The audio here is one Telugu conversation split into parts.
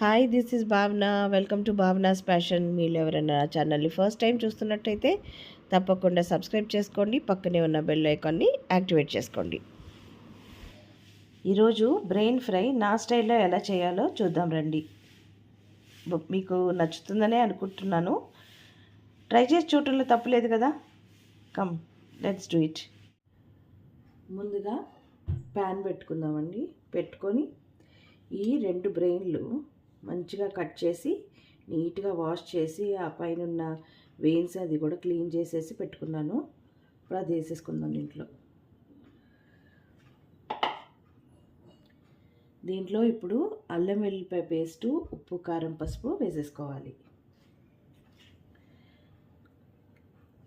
హాయ్, దిస్ ఇస్ భావన. Welcome to Bhavana's passion. మీరు ఎవరైనా నా ఛానల్ని ఫస్ట్ టైం చూస్తున్నట్టయితే తప్పకుండా సబ్స్క్రైబ్ చేసుకోండి. పక్కనే ఉన్న బెల్ ఐకాన్ని యాక్టివేట్ చేసుకోండి. ఈరోజు బ్రెయిన్ ఫ్రై నా స్టైల్లో ఎలా చేయాలో చూద్దాం రండి. మీకు నచ్చుతుందనే అనుకుంటున్నాను. ట్రై చేసి చూడటంలో తప్పులేదు కదా. Come, let's do it. ముందుగా ప్యాన్ పెట్టుకుందామండి. పెట్టుకొని ఈ 2 బ్రెయిన్లు మంచిగా కట్ చేసి నీట్గా వాష్ చేసి ఆ పైన ఉన్న వెయిన్స్ అది కూడా క్లీన్ చేసేసి పెట్టుకున్నాను. ఇప్పుడు అది వేసేసుకుందాం దీంట్లో ఇప్పుడు అల్లం వెల్లిపాయ పేస్టు, ఉప్పు, కారం, పసుపు వేసేసుకోవాలి.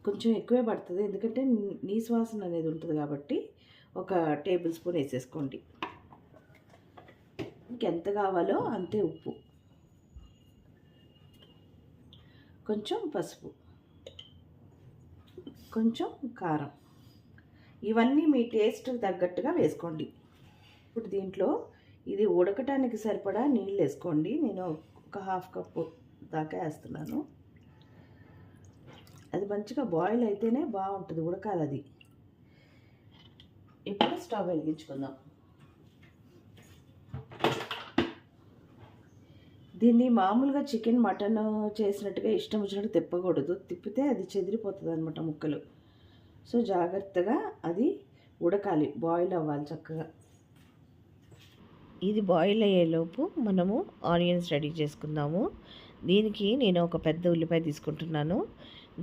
కొంచెం ఎక్కువే పడుతుంది, ఎందుకంటే నీసు వాసన అనేది ఉంటుంది కాబట్టి 1 టేబుల్ స్పూన్ వేసేసుకోండి. ఇంకెంత కావాలో అంతే ఉప్పు, కొంచెం పసుపు, కొంచెం కారం, ఇవన్నీ మీ టేస్ట్ తగ్గట్టుగా వేసుకోండి. ఇప్పుడు దీంట్లో ఇది ఉడకటానికి సరిపడా నీళ్ళు వేసుకోండి. నేను 1/2 కప్పు దాకా వేస్తున్నాను. అది మంచిగా బాయిల్ అయితేనే బాగుంటుంది, ఉడకాలి అది. ఇప్పుడు స్టవ్ వెలిగించుకుందాం. దీన్ని మామూలుగా చికెన్, మటన్ చేసినట్టుగా ఇష్టం వచ్చినట్టు తిప్పకూడదు. తిప్పితే అది చెదిరిపోతుంది అనమాట ముక్కలు. సో జాగ్రత్తగా అది ఉడకాలి, బాయిల్ అవ్వాలి చక్కగా. ఇది బాయిల్ అయ్యేలోపు మనము ఆనియన్స్ రెడీ చేసుకుందాము. దీనికి నేను ఒక పెద్ద ఉల్లిపాయ తీసుకుంటున్నాను.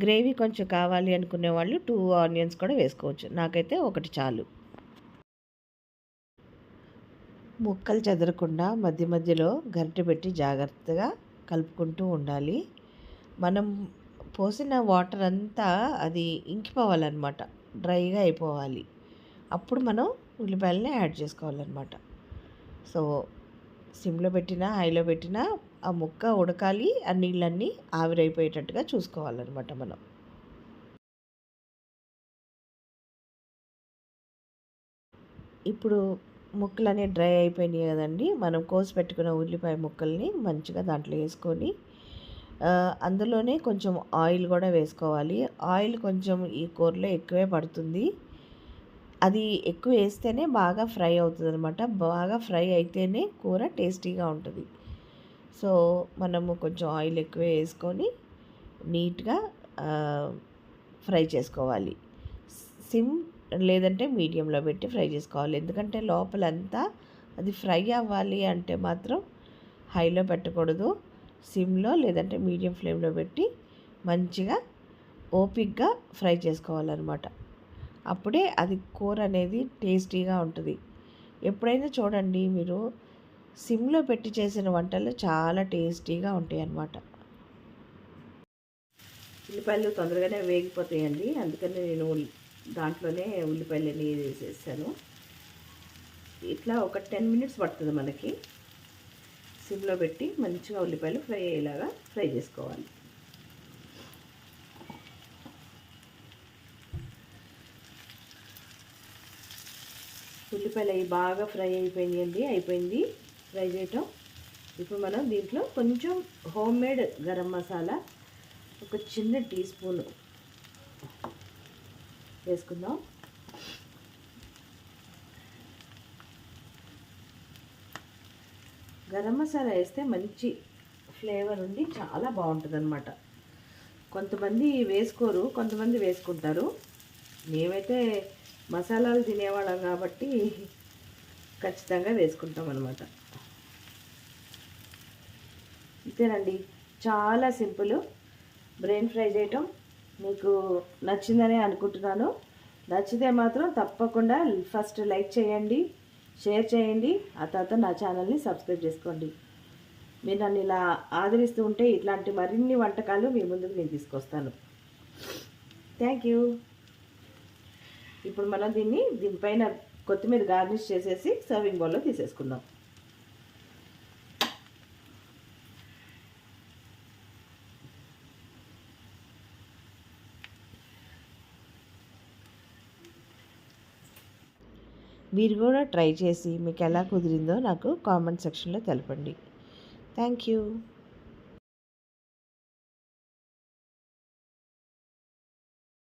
గ్రేవీ కొంచెం కావాలి అనుకునే వాళ్ళు 2 ఆనియన్స్ కూడా వేసుకోవచ్చు. నాకైతే 1 చాలు. ముక్కలు చెదరకుండా మధ్య మధ్యలో గరిటె పెట్టి జాగ్రత్తగా కలుపుకుంటూ ఉండాలి. మనం పోసిన వాటర్ అంతా అది ఇంకిపోవాలన్నమాట, డ్రైగా అయిపోవాలి. అప్పుడు మనం ఉల్లిపాయలని యాడ్ చేసుకోవాలన్నమాట. సో సిమ్లో పెట్టినా హైలో పెట్టినా ఆ ముక్క ఉడకాలి, ఆ నీళ్ళన్నీ ఆవిరైపోయేటట్టుగా చూసుకోవాలన్నమాట మనం. ఇప్పుడు ముక్కలన్నీ డ్రై అయిపోయినాయి కదండి. మనం కోసి పెట్టుకున్న ఉల్లిపాయ ముక్కల్ని మంచిగా దాంట్లో వేసుకొని అందులోనే కొంచెం ఆయిల్ కూడా వేసుకోవాలి. ఆయిల్ కొంచెం ఈ కూరలో ఎక్కువే పడుతుంది. అది ఎక్కువ వేస్తేనే బాగా ఫ్రై అవుతుంది అనమాట. బాగా ఫ్రై అయితేనే కూర టేస్టీగా ఉంటుంది. సో మనము కొంచెం ఆయిల్ ఎక్కువ వేసుకొని నీట్గా ఫ్రై చేసుకోవాలి. సిమ్ లేదంటే మీడియంలో పెట్టి ఫ్రై చేసుకోవాలి. ఎందుకంటే లోపలంతా అది ఫ్రై అవ్వాలి అంటే మాత్రం హైలో పెట్టకూడదు. సిమ్లో లేదంటే మీడియం ఫ్లేమ్లో పెట్టి మంచిగా ఓపిక్గా ఫ్రై చేసుకోవాలన్నమాట. అప్పుడే అది కూర అనేది టేస్టీగా ఉంటుంది. ఎప్పుడైనా చూడండి, మీరు సిమ్లో పెట్టి చేసిన వంటలు చాలా టేస్టీగా ఉంటాయి అన్నమాట. ఉల్లిపాయలు తొందరగానే వేగిపోతాయండి, అందుకని నేను దాంట్లోనే ఉల్లిపాయలన్నీ వేసేసాను. ఇట్లా ఒక 10 మినిట్స్ పడుతుంది మనకి. సిమ్లో పెట్టి మంచిగా ఉల్లిపాయలు ఫ్రై అయ్యేలాగా ఫ్రై చేసుకోవాలి. ఉల్లిపాయలు అవి బాగా ఫ్రై అయిపోయింది ఫ్రై చేయటం. ఇప్పుడు మనం దీంట్లో కొంచెం హోమ్ మేడ్ గరం మసాలా 1 చిన్న టీ స్పూన్ వేసుకుందాం. గరం మసాలా వేస్తే మంచి ఫ్లేవర్ ఉండి చాలా బాగుంటుంది అన్నమాట. కొంతమంది వేసుకోరు, కొంతమంది వేసుకుంటారు. మేమైతే మసాలాలు తినేవాళ్ళం కాబట్టి ఖచ్చితంగా వేసుకుంటాం అన్నమాట. ఇంతేనండి, చాలా సింపుల్ బ్రెయిన్ ఫ్రై చేయటం. మీకు నచ్చిందనే అనుకుంటున్నాను. నచ్చితే మాత్రం తప్పకుండా ఫస్ట్ లైక్ చేయండి, షేర్ చేయండి, ఆ తర్వాత నా ఛానల్ని సబ్స్క్రైబ్ చేసుకోండి. మీరు నన్ను ఇలా ఆదరిస్తూ ఉంటే ఇట్లాంటి మరిన్ని వంటకాలు మీ ముందుకు నేను తీసుకొస్తాను. Thank you. ఇప్పుడు మనం దీనిపైన కొత్తిమీర గార్నిష్ చేసేసి సర్వింగ్ బౌల్లో తీసేసుకుందాం. మీరు కూడా ట్రై చేసి మీకు ఎలా కుదిరిందో నాకు కామెంట్ సెక్షన్లో తెలపండి. Thank you.